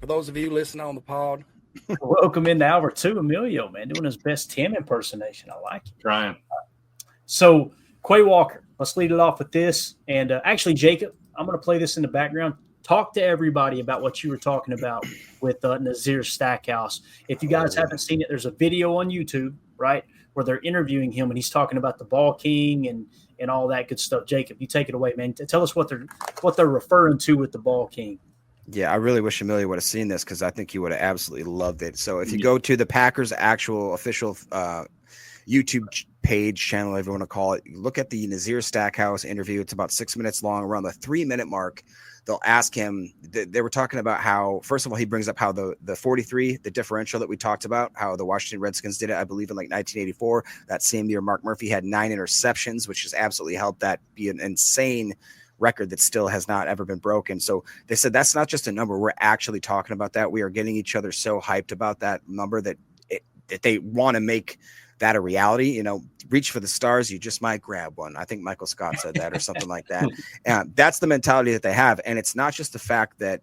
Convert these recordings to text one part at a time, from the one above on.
For those of you listening on the pod. Welcome into hour 2, Emilio, man, doing his best Tim impersonation. I like it. Trying. So, Quay Walker, let's lead it off with this. And actually, Jacob, I'm going to play this in the background. Talk to everybody about what you were talking about with Nazir Stackhouse. If you guys haven't seen it, there's a video on YouTube, right, where they're interviewing him, and he's talking about the Ball King and all that good stuff. Jacob, you take it away, man. Tell us what they're referring to with the Ball King. Yeah, I really wish Emilio would have seen this because I think he would have absolutely loved it. So if you go to the Packers' actual official YouTube page, channel, whatever you want to call it, look at the Nazir Stackhouse interview. It's about 6 minutes long, around the 3-minute mark. They'll ask him, they were talking about how, first of all, he brings up how the 43, the differential that we talked about, how the Washington Redskins did it, I believe, in like 1984. That same year, Mark Murphy had 9 interceptions, which has absolutely helped that be an insane record that still has not ever been broken. So they said that's not just a number. We're actually talking about that. We are getting each other so hyped about that number that they want to make that a reality. You know, reach for the stars, you just might grab one. I think Michael Scott said that or something like that. That's the mentality that they have. And it's not just the fact that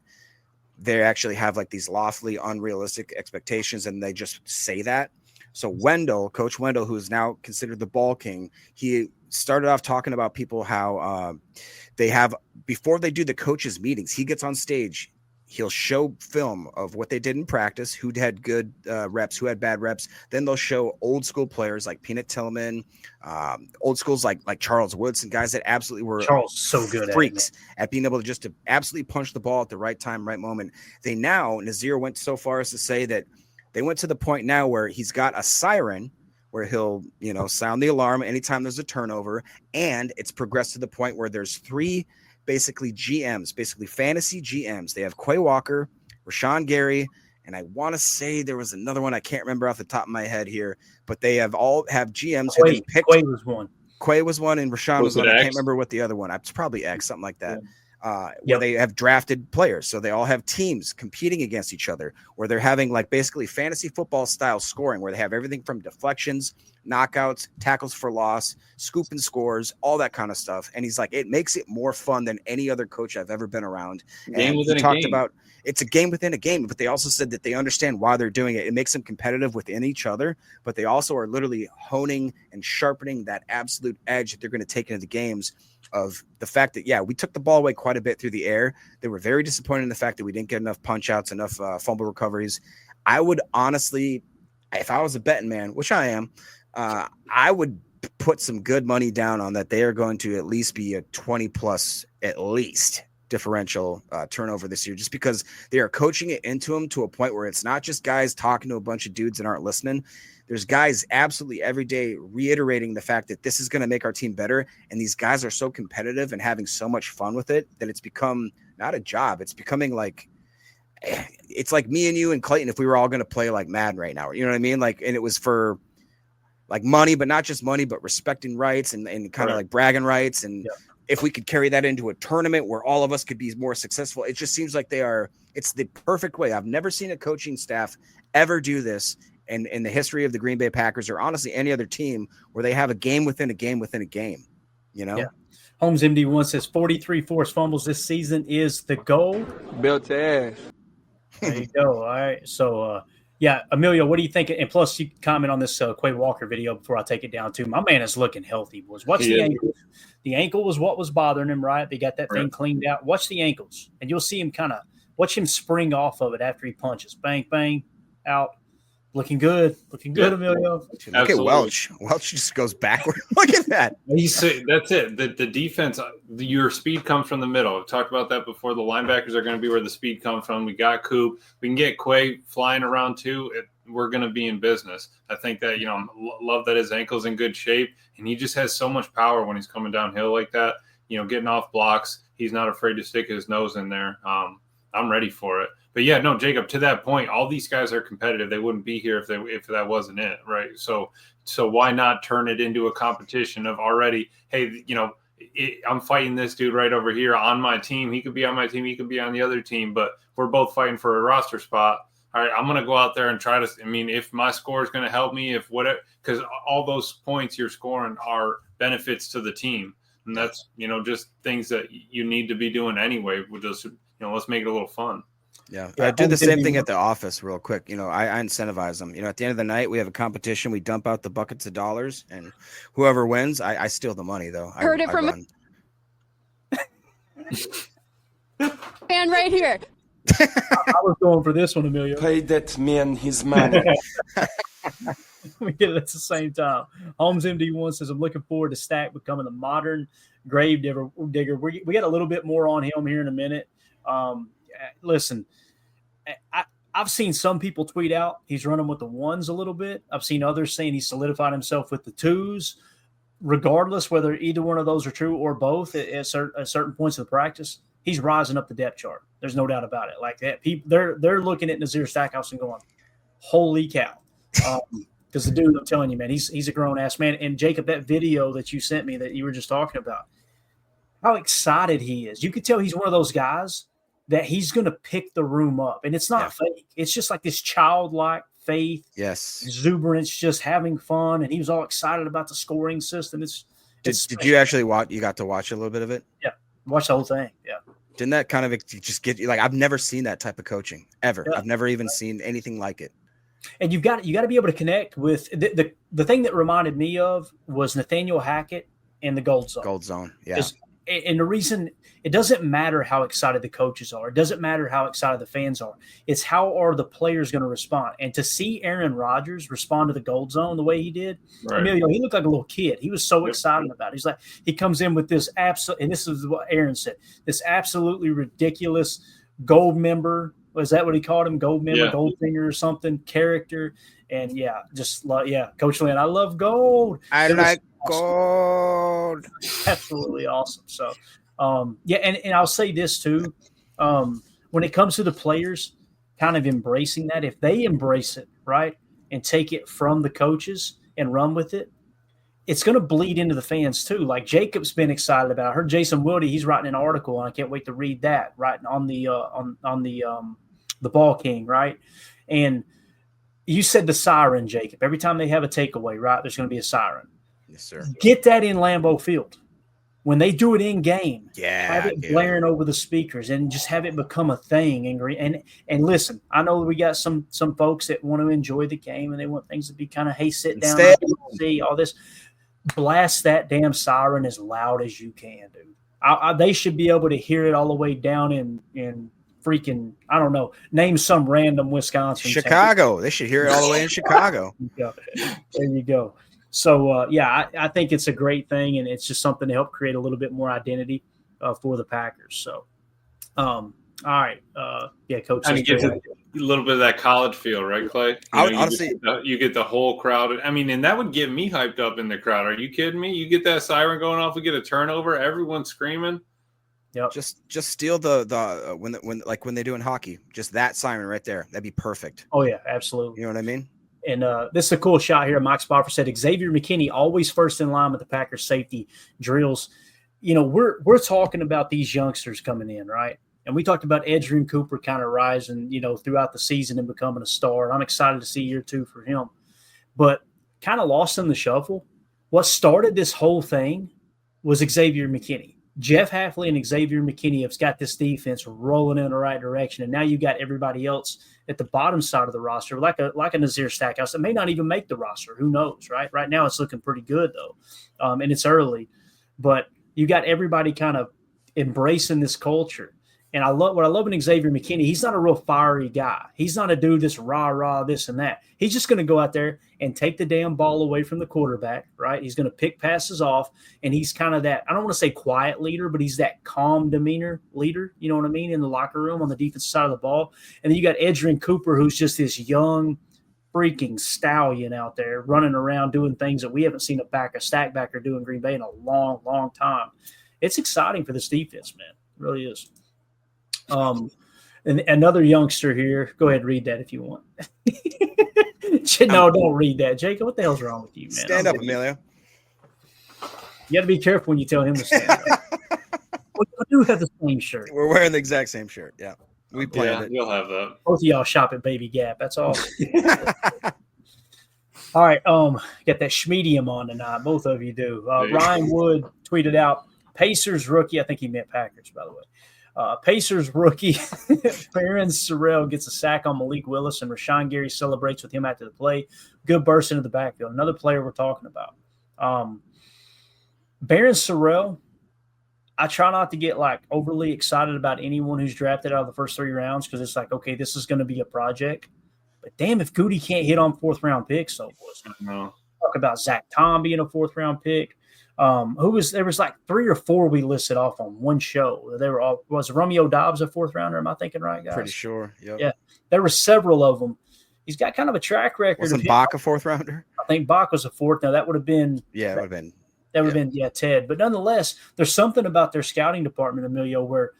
they actually have like these lawfully unrealistic expectations and they just say that. So Coach Wendell, who is now considered the Ball King, he started off talking about people, how they have, before they do the coaches meetings, he gets on stage, he'll show film of what they did in practice, who had good reps, who had bad reps. Then they'll show old school players like Peanut Tillman, old schools like Charles Woodson, guys that absolutely were so good freaks at being able to just to absolutely punch the ball at the right time, right moment. Nazir went so far as to say that they went to the point now where he's got a siren where he'll, sound the alarm anytime there's a turnover. And it's progressed to the point where there's 3 basically GMs, basically fantasy GMs. They have Quay Walker, Rashawn Gary, and I want to say there was another one I can't remember off the top of my head here, but they have GMs who they picked. Quay was one. Quay was one, and Rashawn was one. I can't remember what the other one. It's probably X, something like that. Yeah. Where they have drafted players. So they all have teams competing against each other, where they're having like basically fantasy football style scoring, where they have everything from deflections, knockouts, tackles for loss, scoop and scores, all that kind of stuff. And he's like, it makes it more fun than any other coach I've ever been around. And he talked about it's a game within a game, but they also said that they understand why they're doing it. It makes them competitive within each other, but they also are literally honing and sharpening that absolute edge that they're going to take into the games, of the fact that, we took the ball away quite a bit through the air. They were very disappointed in the fact that we didn't get enough punch outs, enough fumble recoveries. I would honestly, if I was a betting man, which I am, I would put some good money down on that. They are going to at least be a 20 plus, at least, differential turnover this year, just because they are coaching it into them to a point where it's not just guys talking to a bunch of dudes that aren't listening. There's guys absolutely every day reiterating the fact that this is going to make our team better. And these guys are so competitive and having so much fun with it that it's become not a job. It's becoming like, it's like me and you and Clayton, if we were all going to play like Madden right now, you know what I mean? Like, and it was for like money, but not just money, but respecting rights and kind of like bragging rights. And if we could carry that into a tournament where all of us could be more successful, it just seems like it's the perfect way. I've never seen a coaching staff ever do this in the history of the Green Bay Packers, or honestly any other team, where they have a game within a game within a game, Yeah. Holmes MD1 says 43 forced fumbles this season is the goal. Built to ass. There you go. All right. So, Emilio, what do you think? And plus, you comment on this Quay Walker video before I take it down too. My man is looking healthy, boys. Watch the ankle. The ankle was what was bothering him, right? They got that thing cleaned out. Watch the ankles, and you'll see him watch him spring off of it after he punches. Bang, bang, out. Looking good, Emilio. Look at Welch. Welch just goes backward. Look at that. That's it. The defense, your speed comes from the middle. I've talked about that before. The linebackers are going to be where the speed comes from. We got Coop. We can get Quay flying around too. We're going to be in business. I think that, love that his ankle's in good shape, and he just has so much power when he's coming downhill like that. Getting off blocks. He's not afraid to stick his nose in there. I'm ready for it. But Jacob, to that point, all these guys are competitive. They wouldn't be here if that wasn't it, right? So why not turn it into a competition of already, hey, I'm fighting this dude right over here on my team. He could be on my team. He could be on the other team, but we're both fighting for a roster spot. All right, I'm going to go out there and try to, if my score is going to help me, because all those points you're scoring are benefits to the team. And that's, just things that you need to be doing anyway. We'll just, let's make it a little fun. Yeah, Yeah, I do the Holmes same didn't thing even- at the office real quick. I incentivize them. At the end of the night, we have a competition. We dump out the buckets of dollars, and whoever wins, I steal the money, though. Heard it I from run. Man right here. I was going for this one, Emilio. Pay that man his money. We get it at the same time. Holmes MD1 says, I'm looking forward to Stack becoming the modern grave digger. We got a little bit more on him here in a minute. Listen, I've seen some people tweet out he's running with the ones a little bit. I've seen others saying he solidified himself with the twos. Regardless whether either one of those are true or both at certain points of the practice, he's rising up the depth chart. There's no doubt about it. Like that, people they're looking at Nazir Stackhouse and going, "Holy cow!" Because the dude, I'm telling you, man, he's a grown ass man. And Jacob, that video that you sent me that you were just talking about, how excited he is. You could tell he's one of those guys that he's going to pick the room up, and it's not fake. It's just like this childlike faith, exuberance, just having fun, and he was all excited about the scoring system. Did you actually watch? You got to watch a little bit of it? Yeah, watch the whole thing. Yeah. Didn't that kind of just get you like? I've never seen that type of coaching ever. Yeah. I've never even seen anything like it. And you got to be able to connect with the thing that reminded me of was Nathaniel Hackett and the Gold Zone. Gold Zone, yeah. And the reason it doesn't matter how excited the coaches are, it doesn't matter how excited the fans are. It's how are the players going to respond. And to see Aaron Rodgers respond to the Gold Zone the way he did, Right. Emilio, he looked like a little kid. He was so excited about it. He's like, he comes in with this absolute, and this is what Aaron said, this absolutely ridiculous gold member. Was that what he called him? Gold member, Yeah. Goldfinger or something, character. And Coach Lynn, I love gold. I It was like awesome. gold. Absolutely awesome. So, and I'll say this too. When it comes to the players kind of embracing that, if they embrace it, right, and take it from the coaches and run with it, it's going to bleed into the fans too. Like Jacob's been excited about it. I heard Jason Wilde, he's writing an article, and I can't wait to read that, right, on the Ball King, right? And you said the siren, Jacob. Every time they have a takeaway, right, there's going to be a siren. Yes, sir. Get that in Lambeau Field. When they do it in game, have it dude. blaring over the speakers and just have it become a thing. And listen, I know we got some folks that want to enjoy the game and they want things to be kind of, hey, sit down, see all this. Blast that damn siren as loud as you can, dude. They should be able to hear it all the way down in freaking, I don't know, name some random Wisconsin. Chicago. Town. They should hear it all the way in Chicago. There you go. So, I think it's a great thing, and it's just something to help create a little bit more identity for the Packers. So, all right. Coach. Kind of gives it a little bit of that college feel, right, Clay? Honestly, you get the whole crowd. I mean, and that would get me hyped up in the crowd. Are you kidding me? You get that siren going off, we get a turnover, everyone's screaming. Yep. Just steal the when they do in hockey, just that siren right there. That'd be perfect. Oh yeah, absolutely. You know what I mean? And this is a cool shot here. Mike Spofford said Xavier McKinney always first in line with the Packers safety drills. We're talking about these youngsters coming in, right? And we talked about Edgerrin Cooper kind of rising, throughout the season and becoming a star. And I'm excited to see year 2 for him. But kind of lost in the shuffle. What started this whole thing was Xavier McKinney. Jeff Hafley and Xavier McKinney have got this defense rolling in the right direction. And now you got everybody else at the bottom side of the roster, like a Nazir Stackhouse that may not even make the roster. Who knows, right? Right now it's looking pretty good, though. And it's early. But you got everybody kind of embracing this culture. And what I love in Xavier McKinney, he's not a real fiery guy. He's not a dude that's rah, this and that. He's just going to go out there and take the damn ball away from the quarterback, right? He's going to pick passes off, and he's kind of that, I don't want to say quiet leader, but he's that calm demeanor leader, you know what I mean, in the locker room on the defensive side of the ball. And then you got Edgerrin Cooper, who's just this young freaking stallion out there running around doing things that we haven't seen a stack backer do in Green Bay in a long, long time. It's exciting for this defense, man. It really is. And another youngster here. Go ahead and read that if you want. No, don't read that, Jacob. What the hell's wrong with you, man? Stand up, Emilio. You got to be careful when you tell him to stand up. We do have the same shirt. We're wearing the exact same shirt. Yeah, we planned it. You'll have that. Both of y'all shop at Baby Gap. That's all. All right. Got that Schmedium on tonight. Both of you do. Ryan Wood tweeted out Pacers rookie. I think he meant Packers, by the way. Pacers rookie Baron Sorrell gets a sack on Malik Willis, and Rashawn Gary celebrates with him after the play. Good burst into the backfield. Another player we're talking about. Baron Sorrell, I try not to get like overly excited about anyone who's drafted out of the first 3 rounds because it's like, okay, this is going to be a project. But damn, if Goody can't hit on 4th-round picks, so boys. No. Talk about Zach Tom being a 4th-round pick. There was like 3 or 4 we listed off on one show. They were all, was Romeo Dobbs a 4th rounder? Am I thinking right, guys? Pretty sure. Yep. Yeah, there were several of them. He's got kind of a track record. Wasn't Bach a 4th rounder? I think Bach was a 4th. Now that would have been Yeah, it would have been. That would have been Ted. But nonetheless, there's something about their scouting department, Emilio, where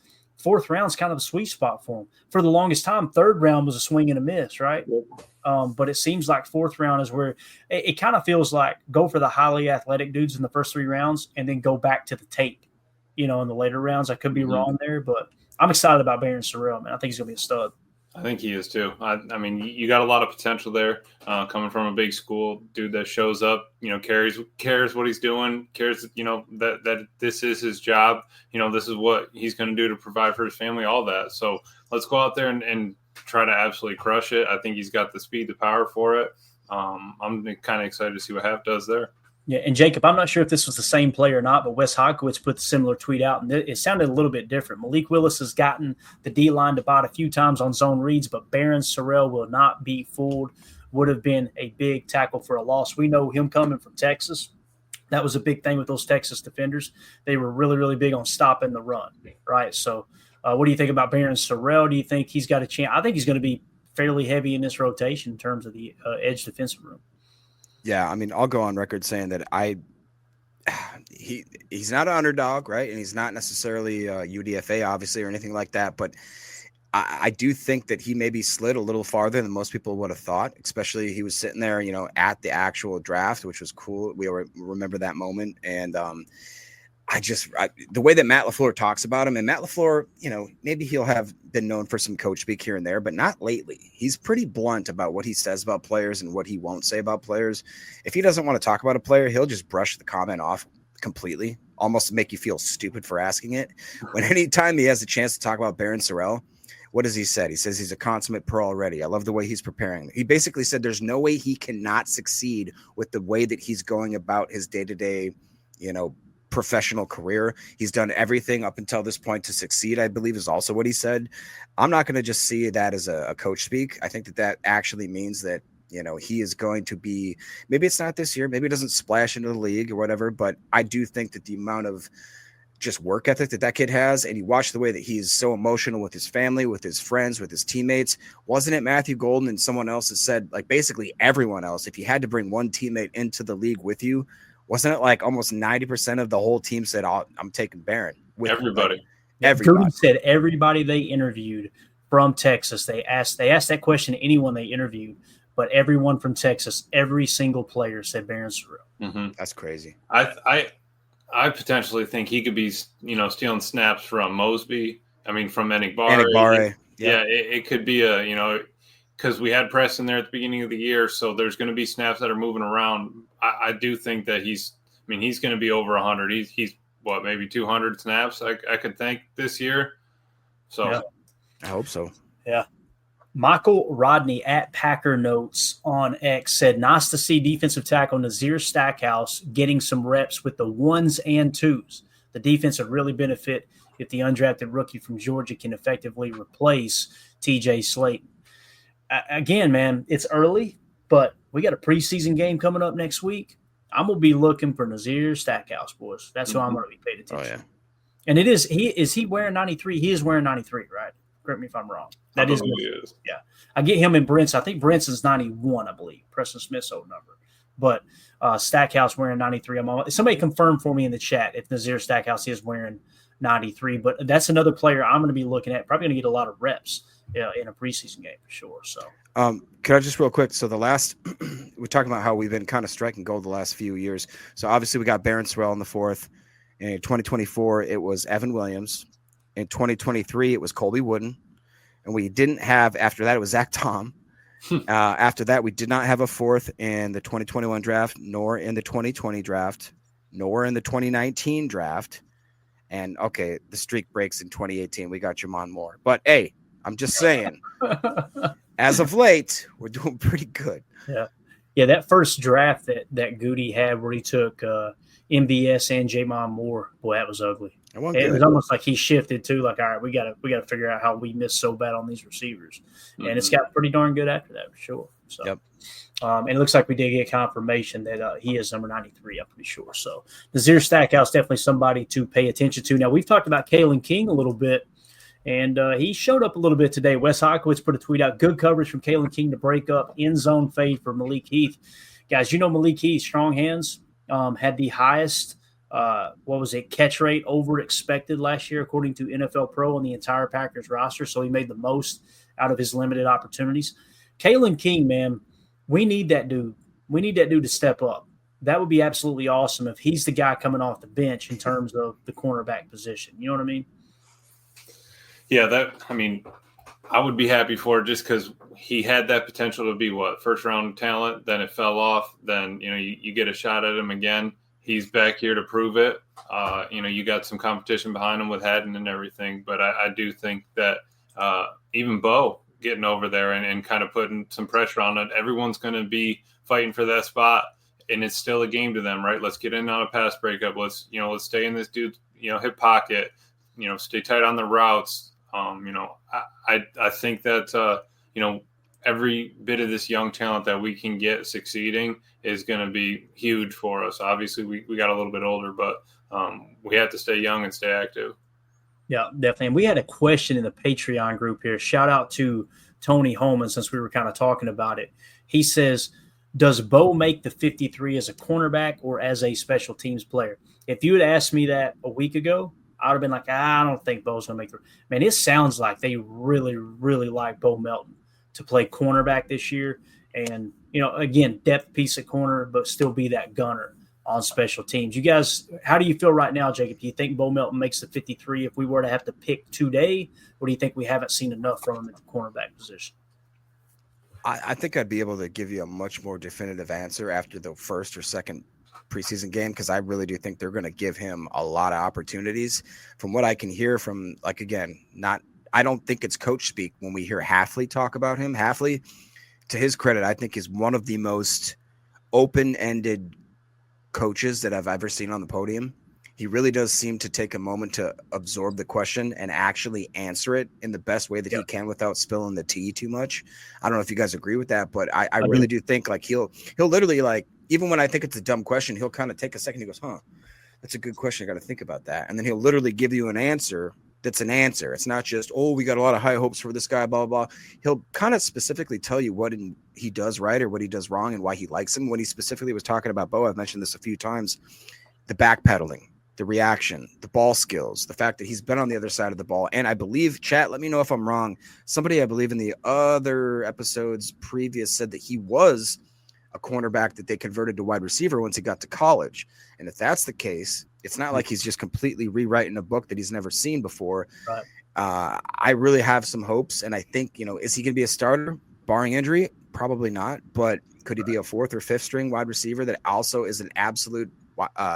4th round's kind of a sweet spot for them. For the longest time, 3rd round was a swing and a miss, right? Yep. But it seems like 4th round is where it kind of feels like go for the highly athletic dudes in the first 3 rounds and then go back to the tape, in the later rounds. I could be wrong there, but I'm excited about Baron Sorrell, man. I think he's going to be a stud. I think he is too. I mean, you got a lot of potential there. Coming from a big school, dude that shows up, cares what he's doing, cares, that this is his job. This is what he's going to do to provide for his family, all that. So let's go out there and try to absolutely crush it. I think he's got the speed, the power for it. I'm kind of excited to see what Hap does there. Yeah, and Jacob, I'm not sure if this was the same play or not, but Wes Hodkiewicz put a similar tweet out, and it sounded a little bit different. Malik Willis has gotten the D-line to bite a few times on zone reads, but Baron Sorrell will not be fooled. Would have been a big tackle for a loss. We know him coming from Texas. That was a big thing with those Texas defenders. They were really, really big on stopping the run, right? So what do you think about Baron Sorrell? Do you think he's got a chance? I think he's going to be fairly heavy in this rotation in terms of the edge defensive room. Yeah, I mean, I'll go on record saying that he's not an underdog, right? And he's not necessarily UDFA, obviously, or anything like that. But I do think that he maybe slid a little farther than most people would have thought, especially he was sitting there, at the actual draft, which was cool. We remember that moment. And the way that Matt LaFleur talks about him, and Matt LaFleur, maybe he'll have been known for some coach speak here and there, but not lately. He's pretty blunt about what he says about players and what he won't say about players. If he doesn't want to talk about a player, he'll just brush the comment off completely, almost make you feel stupid for asking it. When anytime he has a chance to talk about Baron Sorrell, what has he said? He says he's a consummate pro already. I love the way he's preparing. He basically said there's no way he cannot succeed with the way that he's going about his day-to-day, professional career. He's done everything up until this point to succeed, I believe, is also what he said. I'm not going to just see that as a coach speak. I think that actually means that, he is going to be, maybe it's not this year, maybe it doesn't splash into the league or whatever, but I do think that the amount of just work ethic that kid has, and you watch the way that he's so emotional with his family, with his friends, with his teammates. Wasn't it Matthew Golden and someone else that said, like, basically everyone else, if you had to bring one teammate into the league with you, wasn't it like almost 90% of the whole team said, I'm taking Baron? With everybody. Everybody said everybody they interviewed from Texas. They asked that question to anyone they interviewed, but everyone from Texas, every single player said Baron Sorrell. Mm-hmm. That's crazy. I potentially think he could be, stealing snaps from Mosby. I mean, from Enigbare. Yeah, it could be because we had Preston there at the beginning of the year, so there's going to be snaps that are moving around. I do think that he's going to be over 100. He's what, maybe 200 snaps, I could think, this year. So yeah. I hope so. Yeah. Michael Rodney at Packer Notes on X said, nice to see defensive tackle Nazir Stackhouse getting some reps with the 1s and 2s. The defense would really benefit if the undrafted rookie from Georgia can effectively replace TJ Slayton. Again, man, it's early, but we got a preseason game coming up next week. I'm going to be looking for Nazir Stackhouse, boys. That's who I'm going to be paying attention. Oh, yeah. And is he wearing 93? He is wearing 93, right? Correct me if I'm wrong. That is. Yeah. I get him and Brent's. I think Brenson's 91, I believe. Preston Smith's old number. But Stackhouse wearing 93. Somebody confirm for me in the chat if Nazir Stackhouse is wearing 93. But that's another player I'm going to be looking at. Probably going to get a lot of reps in a preseason game for sure. So, could I just real quick? So the last, we're talking about how we've been kind of striking gold the last few years. So obviously we got Baron Sorrell in the 4th. In 2024, it was Evan Williams. In 2023, it was Colby Wooden. And we didn't have, after that, it was Zach Tom. After that, we did not have a 4th in the 2021 draft, nor in the 2020 draft, nor in the 2019 draft. And okay, the streak breaks in 2018. We got Jamon Moore. But hey, I'm just saying, as of late, we're doing pretty good. Yeah, that first draft that Goody had where he took MVS and Jamon Moore, boy, that was ugly. It was almost like he shifted too. Like, all right, we gotta figure out how we missed so bad on these receivers, and it's got pretty darn good after that for sure. So, Yep. And it looks like we did get confirmation that he is number 93. I'm pretty sure. So, Nazir Stackhouse definitely somebody to pay attention to. Now we've talked about Kalen King a little bit. And he showed up a little bit today. Wes Hawkowitz put a tweet out. Good coverage from Kalen King to break up end zone fade for Malik Heath. Guys, you know Malik Heath, strong hands, had the highest, catch rate over expected last year, according to NFL Pro on the entire Packers roster. So he made the most out of his limited opportunities. Kalen King, man, we need that dude. We need that dude to step up. That would be absolutely awesome if he's the guy coming off the bench in terms of the cornerback position. You know what I mean? Yeah, I would be happy for it just because he had that potential to be first round talent. Then it fell off. Then you get a shot at him again. He's back here to prove it. You got some competition behind him with Haddon and everything. But I do think that even Bo getting over there and kind of putting some pressure on it, everyone's going to be fighting for that spot, and it's still a game to them, right? Let's get in on a pass breakup. Let's stay in this dude's hip pocket. Stay tight on the routes. I think that every bit of this young talent that we can get succeeding is going to be huge for us. Obviously, we got a little bit older, but we have to stay young and stay active. Yeah, definitely. And we had a question in the Patreon group here. Shout out to Tony Holman, since we were kind of talking about it. He says, does Bo make the 53 as a cornerback or as a special teams player? If you had asked me that a week ago, I would have been like, I don't think Bo's going to make the – man, it sounds like they really, really like Bo Melton to play cornerback this year. And, again, depth piece at corner, but still be that gunner on special teams. You guys, how do you feel right now, Jacob? Do you think Bo Melton makes the 53 if we were to have to pick today, or do you think we haven't seen enough from him at the cornerback position? I think I'd be able to give you a much more definitive answer after the first or second preseason game, because I really do think they're going to give him a lot of opportunities. From what I can hear from, I don't think it's coach speak when we hear Hafley talk about him. Hafley, to his credit, I think is one of the most open-ended coaches that I've ever seen on the podium. He really does seem to take a moment to absorb the question and actually answer it in the best way that he can without spilling the tea too much. I don't know if you guys agree with that, but I really do think he'll literally even when I think it's a dumb question, he'll kind of take a second. He goes, that's a good question. I got to think about that. And then he'll literally give you an answer that's an answer. It's not just, we got a lot of high hopes for this guy, blah, blah, blah. He'll kind of specifically tell you what he does right or what he does wrong and why he likes him. When he specifically was talking about Bo, I've mentioned this a few times, the backpedaling, the reaction, the ball skills, the fact that he's been on the other side of the ball. And I believe, chat, let me know if I'm wrong. Somebody, I believe in the other episodes previous, said that he was a cornerback that they converted to wide receiver once he got to college. And if that's the case, it's not like he's just completely rewriting a book that he's never seen before. Right. I really have some hopes. And I think, is he going to be a starter barring injury? Probably not. But could he be a fourth or fifth string wide receiver that also is an absolute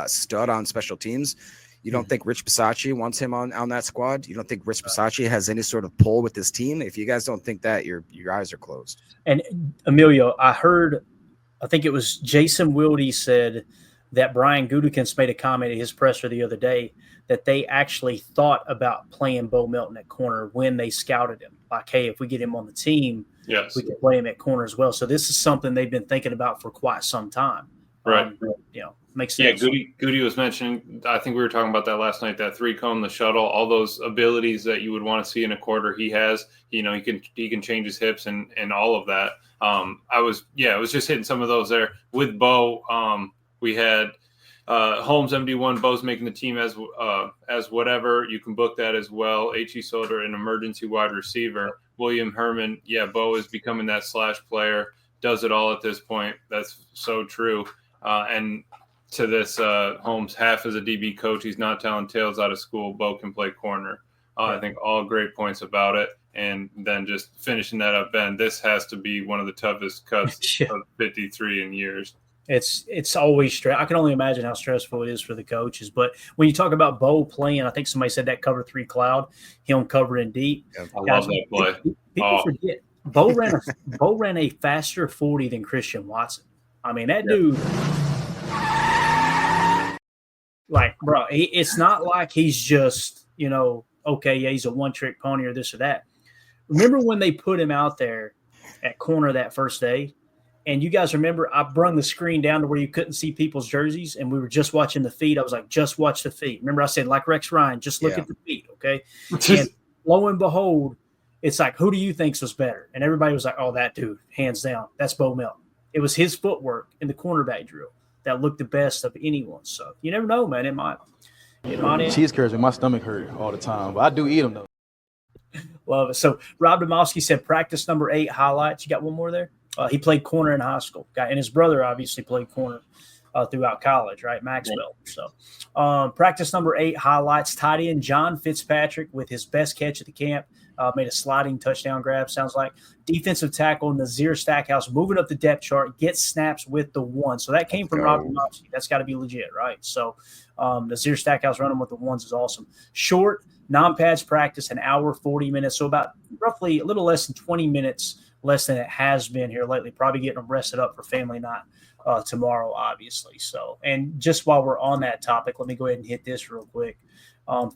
stud on special teams? You don't think Rich Bisaccia wants him on that squad? You don't think Rich Bisaccia has any sort of pull with this team? If you guys don't think that, your eyes are closed. And Emilio, I think it was Jason Wilde said that Brian Gutekunst made a comment at his presser the other day that they actually thought about playing Bo Melton at corner when they scouted him. Like, hey, if we get him on the team, we can play him at corner as well. So this is something they've been thinking about for quite some time. Right. Makes sense. Yeah, Goody was mentioning, I think we were talking about that last night, that 3-cone, the shuttle, all those abilities that you would want to see in a quarter he has. He can change his hips and all of that. I was just hitting some of those there. With Bo, we had Holmes, MD1, Bo's making the team as whatever. You can book that as well. H.E. Soder, an emergency wide receiver. William Herman, Bo is becoming that slash player. Does it all at this point. That's so true. And to this, Holmes, half as a DB coach. He's not telling tales out of school. Bo can play corner. I think all great points about it. And then just finishing that up, Ben, this has to be one of the toughest cuts of 53 in years. It's always stress. I can only imagine how stressful it is for the coaches. But when you talk about Bo playing, I think somebody said that cover 3 cloud, him covering deep. I love that play. People forget Bo ran a faster 40 than Christian Watson. I mean, that dude, like, bro, it's not like he's just, okay, yeah, he's a one-trick pony or this or that. Remember when they put him out there at corner that first day? And you guys remember I brung the screen down to where you couldn't see people's jerseys, and we were just watching the feed. I was like, just watch the feed. Remember I said, like Rex Ryan, just look at the feed, okay? And lo and behold, it's like, who do you think was better? And everybody was like, oh, that dude, hands down. That's Bo Melton. It was his footwork in the cornerback drill that looked the best of anyone. So you never know, man. It might. Cheese curds make my stomach hurt all the time, but I do eat them, though. Love it. So Rob Domowski said practice number 8 highlights. You got one more there? He played corner in high school, and his brother obviously played corner throughout college, right? Maxwell. So practice number 8 highlights. Tight end John Fitzpatrick with his best catch at the camp. Made a sliding touchdown grab, sounds like. Defensive tackle Nazir Stackhouse moving up the depth chart, gets snaps with the 1. So that came from Rob Domowski. That's got to be legit, right? So Nazir Stackhouse running with the 1s is awesome. Short, non-pads practice, an hour, 40 minutes. So about roughly a little less than 20 minutes less than it has been here lately. Probably getting them rested up for family night tomorrow, obviously. So, and just while we're on that topic, let me go ahead and hit this real quick.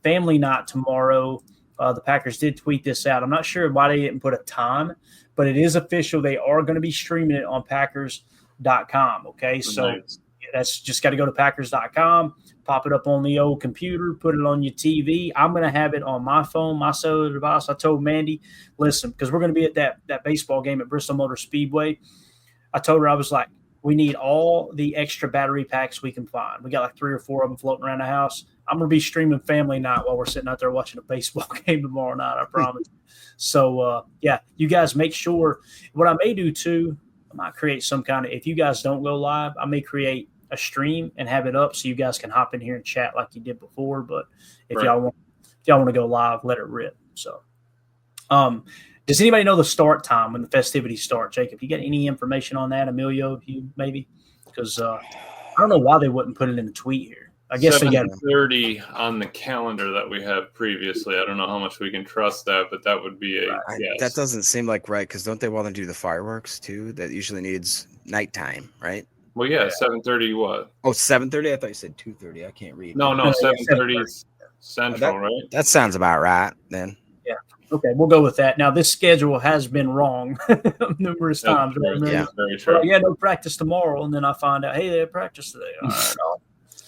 Family night tomorrow. The Packers did tweet this out. I'm not sure why they didn't put a time, but it is official. They are going to be streaming it on Packers.com. Okay, so that's just got to go to Packers.com, pop it up on the old computer, put it on your TV. I'm going to have it on my phone, my cellular device. I told Mandy, listen, because we're going to be at that baseball game at Bristol Motor Speedway. I told her, I was like, we need all the extra battery packs we can find. We got like 3 or 4 of them floating around the house. I'm going to be streaming family night while we're sitting out there watching a baseball game tomorrow night, I promise. So, yeah, you guys make sure. What I may do, too, I might create some kind of – if you guys don't go live, I may create a stream and have it up so you guys can hop in here and chat like you did before. But if y'all want to go live, let it rip. So, does anybody know the start time when the festivities start? Jacob, you got any information on that? Emilio, you maybe? Because I don't know why they wouldn't put it in the tweet here. I guess 7:30 on the calendar that we have previously. I don't know how much we can trust that, but that would be yes. That doesn't seem like right because don't they want to do the fireworks too? That usually needs nighttime, right? Well, yeah. 7:30 what? Oh, 7:30? I thought you said 2:30. I can't read. No, 7:30 Central, right? That sounds about right then. Yeah. Okay, we'll go with that. Now, this schedule has been wrong numerous times. Right? Yeah, very true. No practice tomorrow, and then I find out, hey, they have practice today. All right,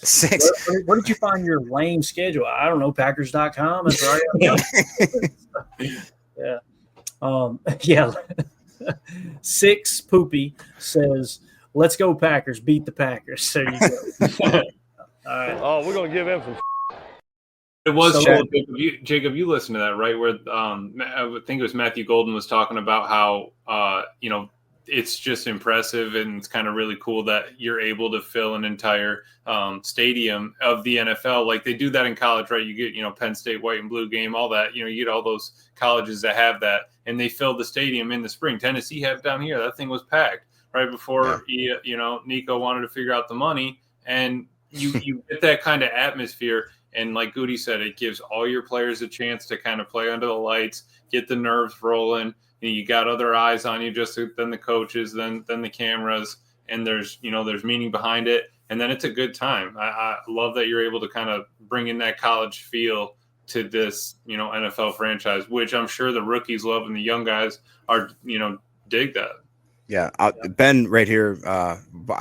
6. Where did you find your lame schedule? I don't know, Packers.com. That's right. Yeah. 6 Poopy says, let's go Packers, beat the Packers. There you go. All right. Oh, we're going to give him some. It was Jacob. You listened to that, right? Where I think it was Matthew Golden was talking about how it's just impressive and it's kind of really cool that you're able to fill an entire stadium of the NFL. Like they do that in college, right? You get Penn State white and blue game, all that. You get all those colleges that have that, and they fill the stadium in the spring. Tennessee had it down here; that thing was packed right before Nico wanted to figure out the money, and you get that kind of atmosphere. And like Goody said, it gives all your players a chance to kind of play under the lights, get the nerves rolling. You got other eyes on you, just than the coaches, then the cameras, and there's meaning behind it, and then it's a good time. I love that you're able to kind of bring in that college feel to this NFL franchise, which I'm sure the rookies love and the young guys are dig that. Yeah, Ben right here. I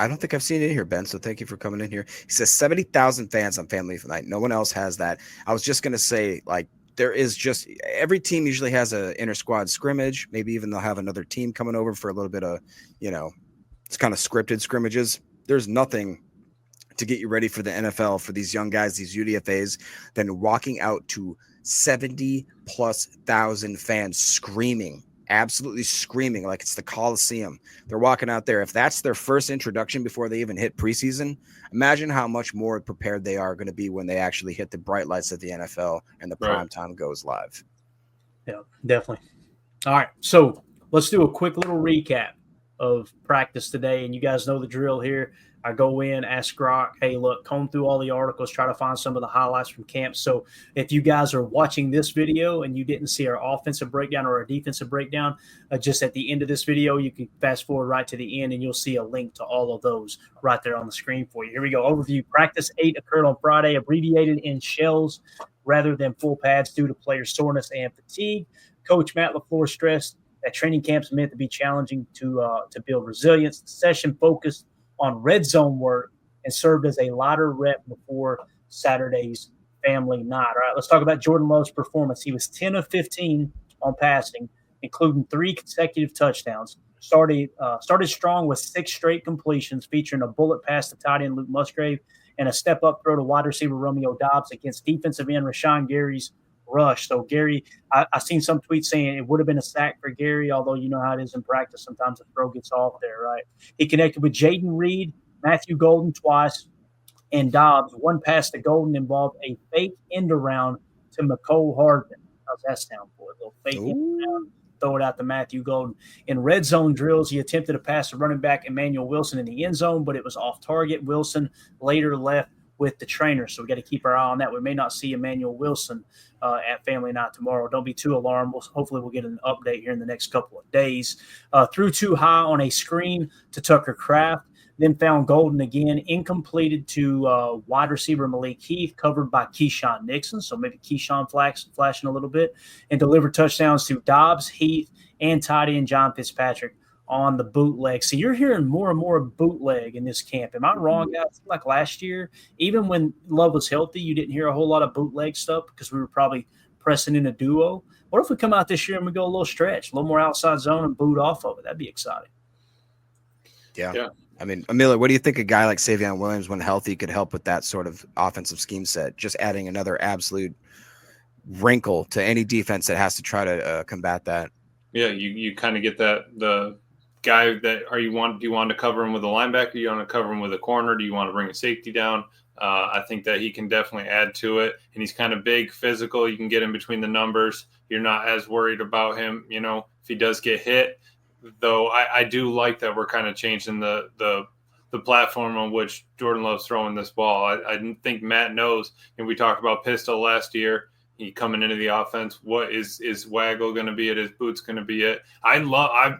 don't think I've seen it here, Ben. So thank you for coming in here. He says 70,000 fans on Family Night. No one else has that. I was just gonna say, like, there is just every team usually has a inter squad scrimmage. Maybe even they'll have another team coming over for a little bit of, it's kind of scripted scrimmages. There's nothing to get you ready for the NFL for these young guys, these UDFAs, than walking out to 70,000+ fans screaming. Absolutely screaming like it's the Coliseum. They're walking out there. If that's their first introduction before they even hit preseason, imagine how much more prepared they are going to be when they actually hit the bright lights of the NFL and the prime time goes live. Yeah, definitely. All right, so let's do a quick little recap of practice today, and you guys know the drill here. I go in, ask Grok, hey, look, comb through all the articles, try to find some of the highlights from camp. So if you guys are watching this video and you didn't see our offensive breakdown or our defensive breakdown, just at the end of this video, you can fast forward right to the end and you'll see a link to all of those right there on the screen for you. Here we go. Overview. Practice 8 occurred on Friday, abbreviated in shells rather than full pads due to player soreness and fatigue. Coach Matt LaFleur stressed that training camps meant to be challenging to build resilience. The session focused on red zone work and served as a lighter rep before Saturday's family night. All right, let's talk about Jordan Love's performance. He was 10 of 15 on passing, including 3 consecutive touchdowns. Started strong with 6 straight completions, featuring a bullet pass to tight end Luke Musgrave and a step-up throw to wide receiver Romeo Dobbs against defensive end Rashawn Gary's rush. So, Gary, I seen some tweets saying it would have been a sack for Gary, although you know how it is in practice. Sometimes the throw gets off there, right? He connected with Jaden Reed, Matthew Golden twice, and Dobbs. One pass to Golden involved a fake end around to McCole Hardman. How's that sound for it? A little fake end around, throw it out to Matthew Golden. In red zone drills, he attempted to pass to running back Emmanuel Wilson in the end zone, but it was off target. Wilson later left with the trainer, so we got to keep our eye on that. We may not see Emmanuel Wilson at family night tomorrow. Don't be too alarmed. Hopefully we'll get an update here in the next couple of days. Threw too high on a screen to Tucker Kraft, then found Golden again, incompleted to wide receiver Malik Heath, covered by Keyshawn Nixon, so maybe Keyshawn flashing a little bit, and delivered touchdowns to Dobbs, Heath, and tight end John Fitzpatrick on the bootleg. So you're hearing more and more bootleg in this camp. Am I wrong, guys? Like last year, even when Love was healthy, you didn't hear a whole lot of bootleg stuff because we were probably pressing in a duo. What if we come out this year and we go a little stretch, a little more outside zone and boot off of it? That'd be exciting. Yeah. I mean, Amelia, what do you think a guy like Savion Williams, when healthy, could help with that sort of offensive scheme set? Just adding another absolute wrinkle to any defense that has to try to combat that. Yeah, you kind of get the guy that do you want to cover him with a linebacker? Do you want to cover him with a corner? Do you want to bring a safety down? I think that he can definitely add to it, and he's kind of big, physical. You can get in between the numbers. You're not as worried about him, if he does get hit. Though I do like that we're kind of changing the platform on which Jordan Love's throwing this ball. I think Matt knows, and we talked about pistol last year. He coming into the offense. What is Waggle going to be it? Is Boots going to be it?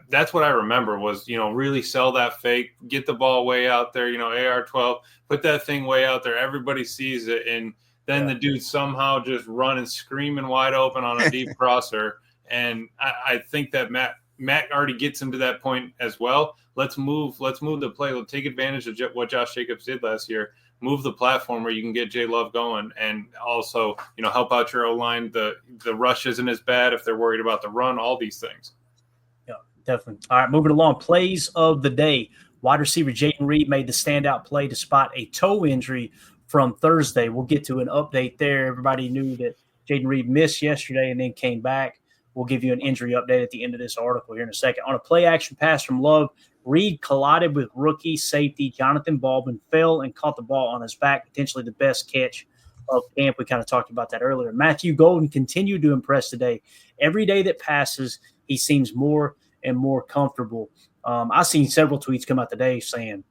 That's what I remember was, really sell that fake, get the ball way out there, AR-12, put that thing way out there. Everybody sees it. And then the dude somehow just running, screaming wide open on a deep crosser. And I think that Matt already gets him to that point as well. Let's move the play. Let's take advantage of what Josh Jacobs did last year. Move the platform where you can get Jay Love going, and also, help out your O-line. The rush isn't as bad if they're worried about the run, all these things. Yeah, definitely. All right, moving along. Plays of the day. Wide receiver Jaden Reed made the standout play despite a toe injury from Thursday. We'll get to an update there. Everybody knew that Jaden Reed missed yesterday and then came back. We'll give you an injury update at the end of this article here in a second. On a play-action pass from Love, Reed collided with rookie safety Jonathan Baldwin, fell and caught the ball on his back, potentially the best catch of camp. We kind of talked about that earlier. Matthew Golden continued to impress today. Every day that passes, he seems more and more comfortable. I've seen several tweets come out today saying,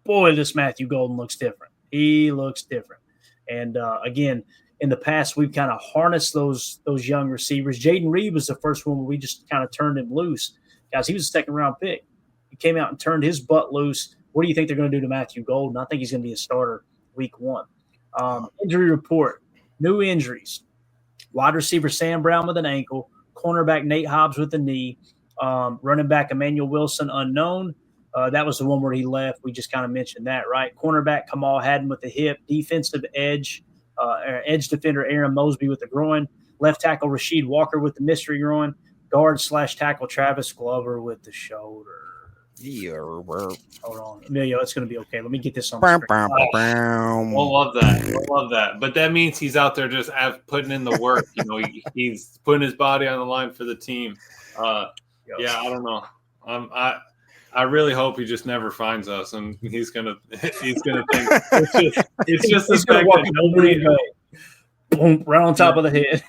boy, this Matthew Golden looks different. He looks different. And, again, in the past, we've kind of harnessed those young receivers. Jaden Reed was the first one where we just kind of turned him loose. Guys, he was a second-round pick. He came out and turned his butt loose. What do you think they're going to do to Matthew Golden? I think he's going to be a starter week 1. Injury report, new injuries. Wide receiver Sam Brown with an ankle. Cornerback Nate Hobbs with a knee. Running back Emmanuel Wilson unknown. That was the one where he left. We just kind of mentioned that, right? Cornerback Kamal Haddon with the hip. Defensive edge defender Aaron Mosby with the groin. Left tackle Rasheed Walker with the mystery groin. Guard/tackle Travis Glover with the shoulder. Hold on. Emilio, it's going to be okay. Let me get this on the screen. We'll love that. But that means he's out there just putting in the work. He's putting his body on the line for the team. I don't know. I really hope he just never finds us, and he's gonna think it's just the fact that nobody. Boom, right on top of the head.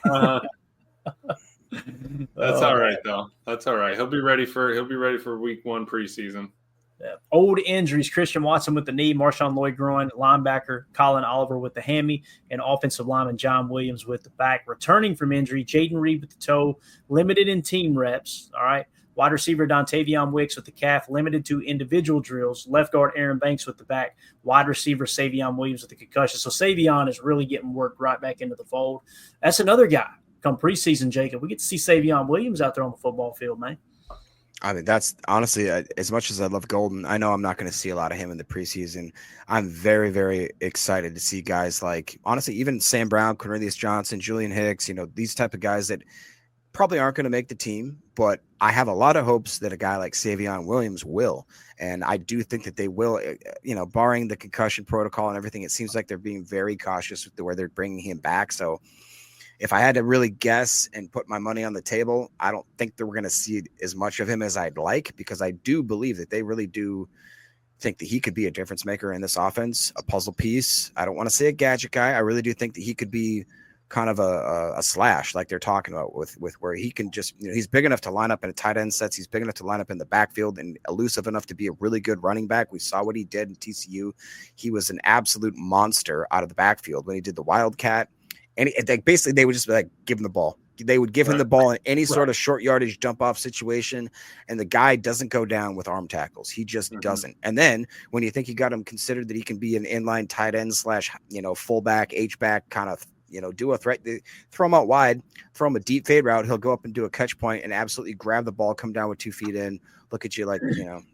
That's all right though. That's all right. He'll be ready for week 1 preseason. Yeah. Old injuries: Christian Watson with the knee, Marshawn Lloyd groin, linebacker Colin Oliver with the hammy, and offensive lineman John Williams with the back. Returning from injury, Jaden Reed with the toe, limited in team reps. All right. Wide receiver Dontavion Wicks with the calf, limited to individual drills. Left guard Aaron Banks with the back. Wide receiver Savion Williams with the concussion. So Savion is really getting worked right back into the fold. That's another guy. Come preseason, Jacob, we get to see Savion Williams out there on the football field, man. I mean, that's honestly, as much as I love Golden, I know I'm not going to see a lot of him in the preseason. I'm very, very excited to see guys like, honestly, even Sam Brown, Cornelius Johnson, Julian Hicks, these type of guys that probably aren't going to make the team, but I have a lot of hopes that a guy like Savion Williams will. And I do think that they will, barring the concussion protocol and everything, it seems like they're being very cautious with the way they're bringing him back. So if I had to really guess and put my money on the table, I don't think that we're going to see as much of him as I'd like, because I do believe that they really do think that he could be a difference maker in this offense, a puzzle piece. I don't want to say a gadget guy. I really do think that he could be kind of a slash like they're talking about with where he can just, he's big enough to line up in a tight end sets. He's big enough to line up in the backfield and elusive enough to be a really good running back. We saw what he did in TCU. He was an absolute monster out of the backfield when he did the Wildcat. And basically they would just be give him the ball. They would give him the ball in any sort of short yardage dump off situation. And the guy doesn't go down with arm tackles. He just doesn't. And then when you think you got him considered that he can be an inline tight end / fullback, H-back kind of, do a threat, throw him out wide, throw him a deep fade route. He'll go up and do a catch point and absolutely grab the ball, come down with 2 feet in, look at you like,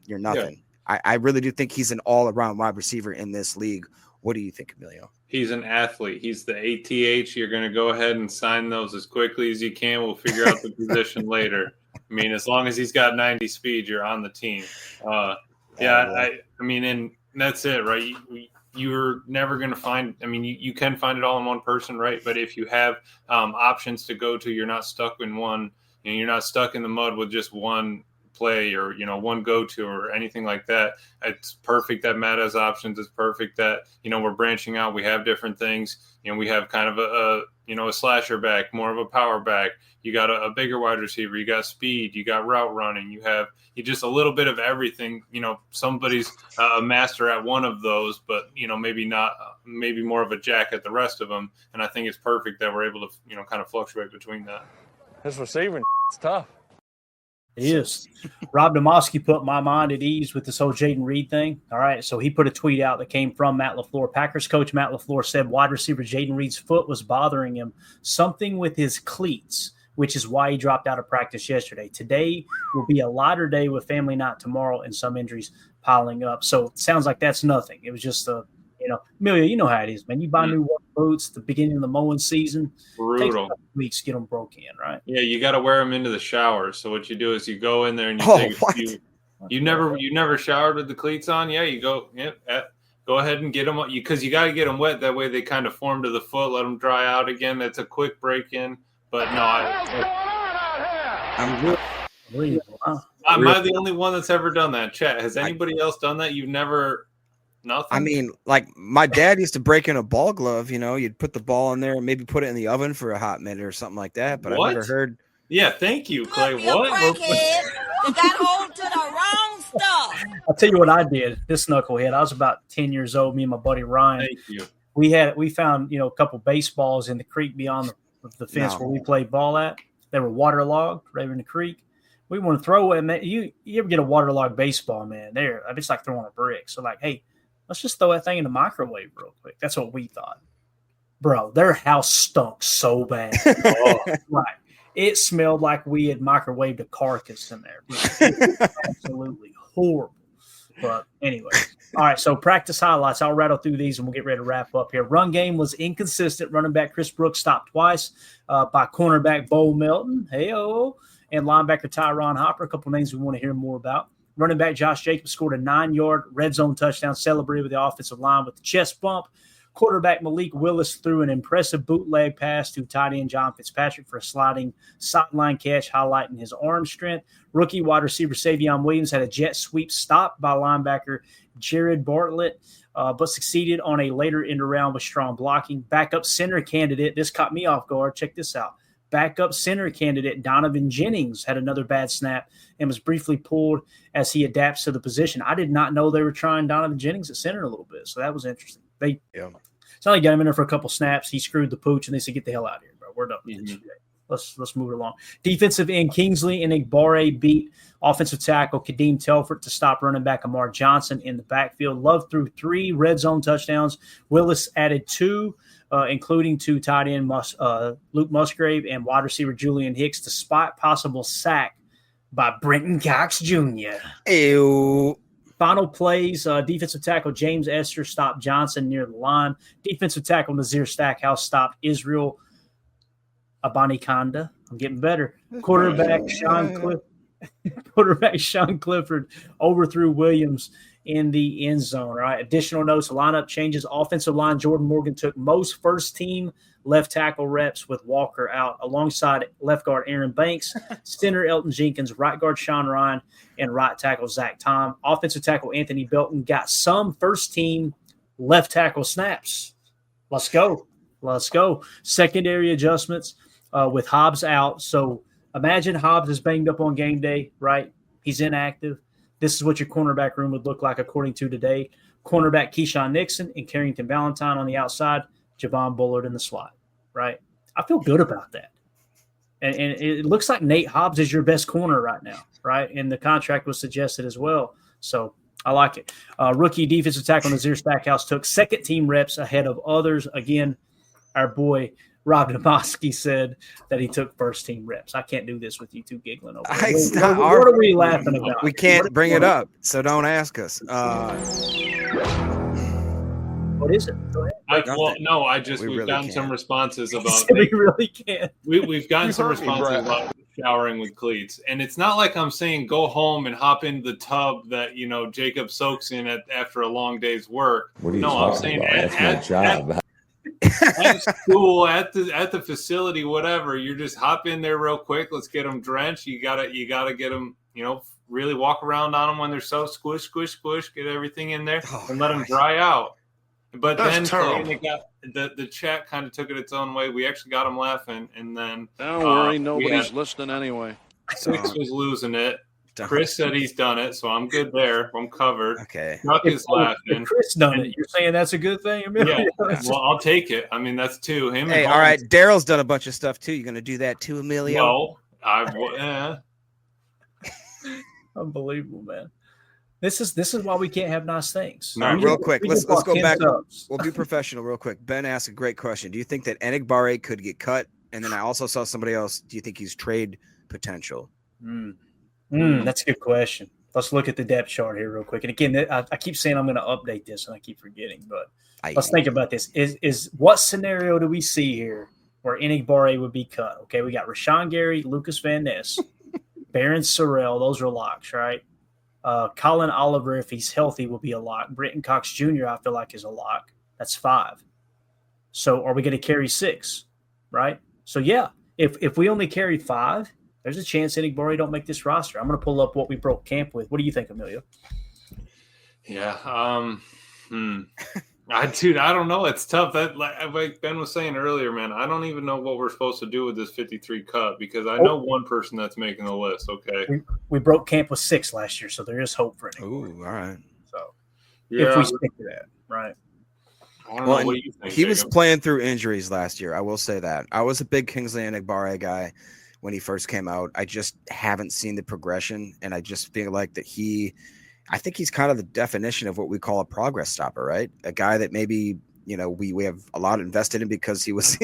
you're nothing. Yeah. I really do think he's an all around wide receiver in this league. What do you think, Emilio? He's an athlete. He's the ATH. You're going to go ahead and sign those as quickly as you can. We'll figure out the position later. I mean, as long as he's got 90 speed, you're on the team. I mean, and that's it, right? You're never going to find – I mean, you can find it all in one person, right? But if you have options to go to, you're not stuck in one – you're not stuck in the mud with just one play or, one go-to or anything like that. It's perfect that Matt has options. It's perfect that, we're branching out. We have different things. We have kind of a slasher back, more of a power back. You got a bigger wide receiver. You got speed. You got route running. You just a little bit of everything. Somebody's a master at one of those, but, maybe not, maybe more of a jack at the rest of them. And I think it's perfect that we're able to, kind of fluctuate between that. This receiving is tough. It is. Rob Demoski put my mind at ease with this whole Jaden Reed thing. All right. So he put a tweet out that came from Matt LaFleur. Packers coach Matt LaFleur said wide receiver Jaden Reed's foot was bothering him, something with his cleats, which is why he dropped out of practice yesterday. Today will be a lighter day with family night tomorrow and some injuries piling up. So it sounds like that's nothing. It was just Amelia, you know how it is, man. You buy new work boots at the beginning of the mowing season. Brutal. Takes a couple weeks to get them broke in, right? Yeah, you got to wear them into the shower. So what you do is you go in there and you never showered with the cleats on. Yeah, you go. Go ahead and get them because you got to get them wet. That way they kind of form to the foot. Let them dry out again. That's a quick break in. But no, I'm really. Am I the only one that's ever done that? Chat. Has anybody else done that? You've never. Nothing. I mean, like my dad used to break in a ball glove. You'd put the ball in there and maybe put it in the oven for a hot minute or something like that. But what? I've never heard. Yeah, thank you, Clay. You got hold to the wrong stuff. I'll tell you what I did. This knucklehead. I was about 10 years old. Me and my buddy Ryan. Thank you. We found a couple baseballs in the creek beyond the fence where we played ball at. They were waterlogged right in the creek. We want to throw it. Man, you ever get a waterlogged baseball, man? It's like throwing a brick. So like, hey. Let's just throw that thing in the microwave real quick. That's what we thought. Bro, their house stunk so bad. Right. It smelled like we had microwaved a carcass in there. Absolutely horrible. But anyway. All right, so practice highlights. I'll rattle through these and we'll get ready to wrap up here. Run game was inconsistent. Running back Chris Brooks stopped twice by cornerback Bo Melton. Hey-oh. And linebacker Tyron Hopper. A couple names we want to hear more about. Running back Josh Jacobs scored a 9-yard red zone touchdown, celebrated with the offensive line with the chest bump. Quarterback Malik Willis threw an impressive bootleg pass to tight end John Fitzpatrick for a sliding sideline catch, highlighting his arm strength. Rookie wide receiver Savion Williams had a jet sweep stopped by linebacker Jared Bartlett, but succeeded on a later end around with strong blocking. Backup center candidate, this caught me off guard. Check this out. backup center candidate Donovan Jennings had another bad snap and was briefly pulled as he adapts to the position. I did not know they were trying Donovan Jennings at center a little bit, so that was interesting. It's not like got him in there for a couple snaps. He screwed the pooch, and they said, "Get the hell out of here, bro. We're done with this today. Let's move it along." Defensive end Kingsley Enagbare beat offensive tackle Kadeem Telford to stop running back Amar Johnson in the backfield. Love threw 3 red zone touchdowns. Willis added 2, including 2 tight end Luke Musgrave and wide receiver Julian Hicks to spot possible sack by Brenton Cox Jr. Ew. Final plays, defensive tackle James Esther stopped Johnson near the line. Defensive tackle Nazir Stackhouse stopped Israel Abanikanda. I'm getting better. Quarterback Sean Clifford overthrew Williams in the end zone. All right. Additional notes, lineup changes. Offensive line, Jordan Morgan took most first-team left tackle reps with Walker out, alongside left guard Aaron Banks, center Elton Jenkins, right guard Sean Ryan, and right tackle Zach Tom. Offensive tackle Anthony Belton got some first-team left tackle snaps. Let's go. Secondary adjustments with Hobbs out. So imagine Hobbs is banged up on game day, right? He's inactive. This is what your cornerback room would look like according to today. Cornerback Keyshawn Nixon and Carrington Valentine on the outside, Javon Bullard in the slot, right? I feel good about that. And it looks like Nate Hobbs is your best corner right now, right? And the contract was suggested as well. So I like it. Rookie defensive tackle Nazir Stackhouse took second-team reps ahead of others. Again, our boy Rob Demoski said that he took first-team reps. I can't do this with you two giggling over it. What are we laughing about? We can't bring it up, so don't ask us. What is it? Go ahead. We've gotten some responses about we really can't. We've gotten some responses about showering with cleats, and it's not like I'm saying go home and hop in the tub that Jacob soaks in after a long day's work. What are you talking about? That's my job. At school, at the facility, whatever. You just hop in there real quick. Let's get them drenched. You gotta get them. Really walk around on them when they're so squish, squish, squish. Get everything in there and let them dry out. But That's then the chat kind of took it its own way. We actually got them laughing, and then Don't worry, nobody's listening anyway. Six was losing it. Chris said he's done it, so I'm good there. I'm covered. Okay. Chuck is laughing. Chris done it. You're saying that's a good thing? Yeah. Well, I'll take it. I mean, that's 2. Him. Hey, all right. Daryl's done a bunch of stuff too. You going to do that too, Emilio? No, I. Unbelievable, man. This is why we can't have nice things. All right, real quick. Let's go back. We'll be professional real quick. Ben asked a great question. Do you think that Enagbare could get cut? And then I also saw somebody else. Do you think he's trade potential? That's a good question. Let's look at the depth chart here real quick. And again, I keep saying I'm going to update this, and I keep forgetting. But let's think about this. Is what scenario do we see here where Enagbare would be cut? Okay, we got Rashawn Gary, Lucas Van Ness, Barron Sorrell. Those are locks, right? Colin Oliver, if he's healthy, will be a lock. Brenton Cox Jr., I feel like, is a lock. That's 5. So are we going to carry 6, right? So, yeah, if we only carry 5, there's a chance Enagbare don't make this roster. I'm going to pull up what we broke camp with. What do you think, Emilio? Yeah. Dude, I don't know. It's tough. That, like Ben was saying earlier, man, I don't even know what we're supposed to do with this 53 cut because I know one person that's making the list. Okay. We broke camp with 6 last year, so there is hope for it. Ooh, all right. So if we stick to that, right? I don't know. What do you think, he was playing through injuries last year. I will say that. I was a big Kingsley Enagbare guy when he first came out. I just haven't seen the progression, and I just feel like that I think he's kind of the definition of what we call a progress stopper, right? A guy that maybe, we have a lot invested in because he was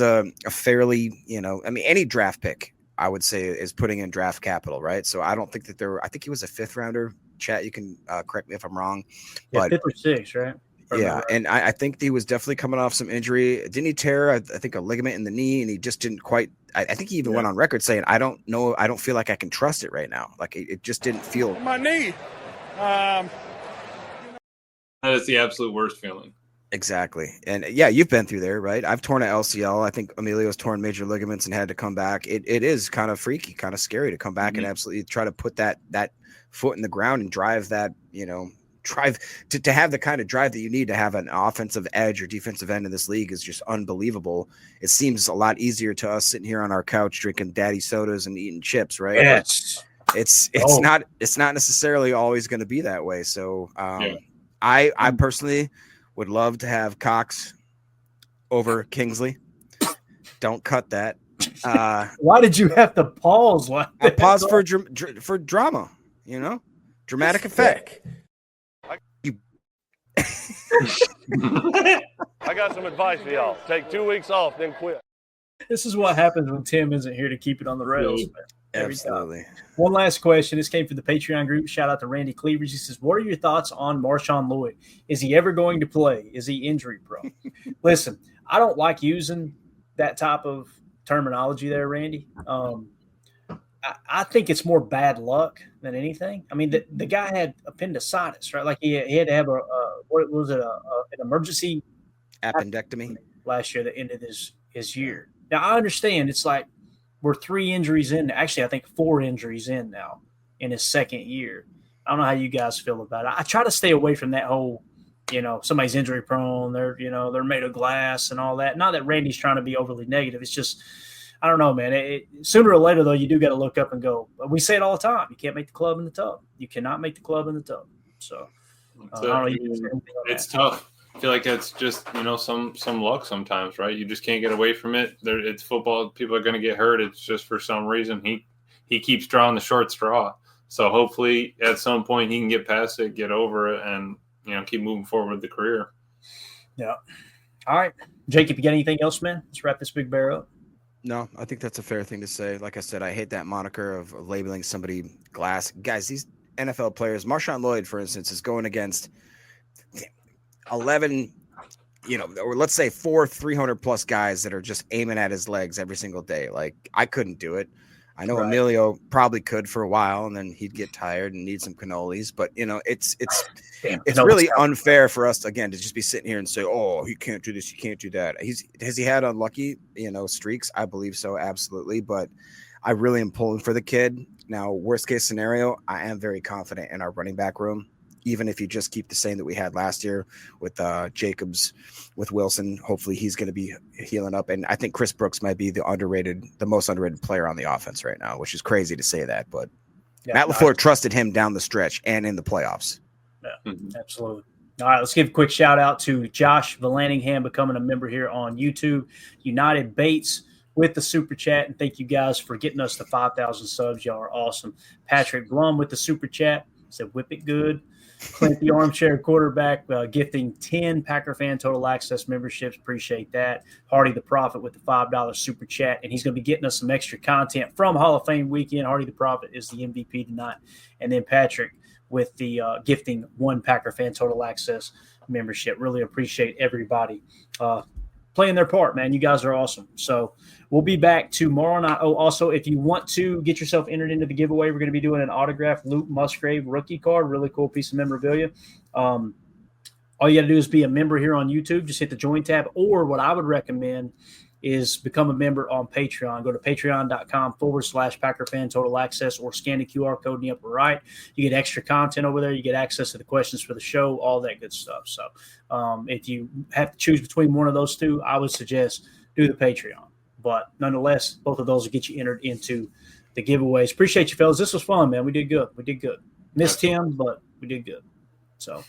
a fairly, any draft pick, I would say, is putting in draft capital, right? So I don't think that I think he was a 5th rounder. Chat, you can correct me if I'm wrong. Yeah, but 5th or 6th, right? Yeah, and I think he was definitely coming off some injury. Didn't he tear, I think, a ligament in the knee, and he just didn't quite – I think he even went on record saying, I don't know, I don't feel like I can trust it right now. Like, it just didn't feel – My knee. That is the absolute worst feeling. Exactly. And, yeah, you've been through there, right? I've torn an LCL. I think Emilio's torn major ligaments and had to come back. It is kind of freaky, kind of scary to come back and absolutely try to put that foot in the ground and drive that, drive to have the kind of drive that you need to have an offensive edge or defensive end in this league is just unbelievable. It seems a lot easier to us sitting here on our couch drinking daddy sodas and eating chips, right? Yes. But it's not necessarily always going to be that way. So I personally would love to have Cox over Kingsley. Don't cut that. Why did you have to pause? I paused for drama, dramatic effect. I got some advice for y'all. Take 2 weeks off, then quit. This is what happens when Tim isn't here to keep it on the rails. Absolutely. One last question. This came from the Patreon group. Shout out to Randy Cleavers. He says, what are your thoughts on Marshawn Lloyd? Is he ever going to play? Is he injury prone? Listen, I don't like using that type of terminology there, Randy. I think it's more bad luck than anything. I mean, the guy had appendicitis, right? Like he had to have an emergency appendectomy last year that ended his year. Now, I understand it's like we're 3 injuries in. Actually, I think 4 injuries in now in his second year. I don't know how you guys feel about it. I try to stay away from that whole, somebody's injury prone. They're made of glass and all that. Not that Randy's trying to be overly negative. It's just, I don't know, man. Sooner or later, though, you do got to look up and go. We say it all the time. You can't make the club in the tub. You cannot make the club in the tub. So I don't know. It's tough. I feel like it's just, some luck sometimes, right? You just can't get away from it. It's football. People are going to get hurt. It's just for some reason he keeps drawing the short straw. So hopefully at some point he can get past it, get over it, and, keep moving forward with the career. Yeah. All right. Jacob, you got anything else, man? Let's wrap this big bear up. No, I think that's a fair thing to say. Like I said, I hate that moniker of labeling somebody glass. Guys, these NFL players, Marshawn Lloyd, for instance, is going against 11, or let's say 4 300-plus guys that are just aiming at his legs every single day. Like, I couldn't do it. I know Emilio probably could for a while, and then he'd get tired and need some cannolis. But, it's really unfair for us, again, to just be sitting here and say, oh, he can't do this, he can't do that. Has he had unlucky, streaks? I believe so, absolutely. But I really am pulling for the kid. Now, worst case scenario, I am very confident in our running back room. Even if you just keep the same that we had last year with Jacobs, with Wilson, hopefully he's going to be healing up. And I think Chris Brooks might be the most underrated player on the offense right now, which is crazy to say that. But Matt LaFleur trusted him down the stretch and in the playoffs. Yeah, absolutely. All right, let's give a quick shout out to Josh Vallanningham becoming a member here on YouTube. United Bates with the super chat, and thank you guys for getting us to 5,000 subs. Y'all are awesome. Patrick Blum with the super chat said, "Whip it good." Clint the Armchair Quarterback gifting 10 Packer Fan Total Access memberships. Appreciate that. Hardy the Prophet with the $5 super chat. And he's going to be getting us some extra content from Hall of Fame weekend. Hardy the Prophet is the MVP tonight. And then Patrick with the gifting 1 Packer Fan Total Access membership. Really appreciate everybody playing their part, man. You guys are awesome. So we'll be back tomorrow night. Oh, also, if you want to get yourself entered into the giveaway, we're going to be doing an autographed Luke Musgrave rookie card. Really cool piece of memorabilia. All you got to do is be a member here on YouTube. Just hit the join tab. Or what I would recommend is become a member on Patreon. Go to patreon.com/Packer Fan Total Access or scan the QR code in the upper right. You get extra content over there. You get access to the questions for the show, all that good stuff. So if you have to choose between one of those two, I would suggest do the Patreon. But nonetheless, both of those will get you entered into the giveaways. Appreciate you, fellas. This was fun, man. We did good. Missed him, but we did good. So,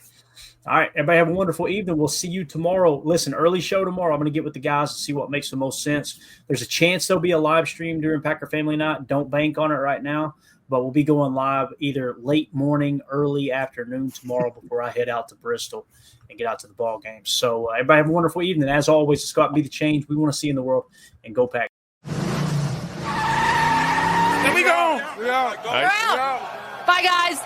all right, everybody have a wonderful evening. We'll see you tomorrow. Listen, early show tomorrow. I'm going to get with the guys to see what makes the most sense. There's a chance there'll be a live stream during Packer Family Night. Don't bank on it right now, but we'll be going live either late morning, early afternoon tomorrow before I head out to Bristol and get out to the ball game. So everybody have a wonderful evening. As always, let's go out and be the change we want to see in the world, and go Pack. There we go. Bye, guys.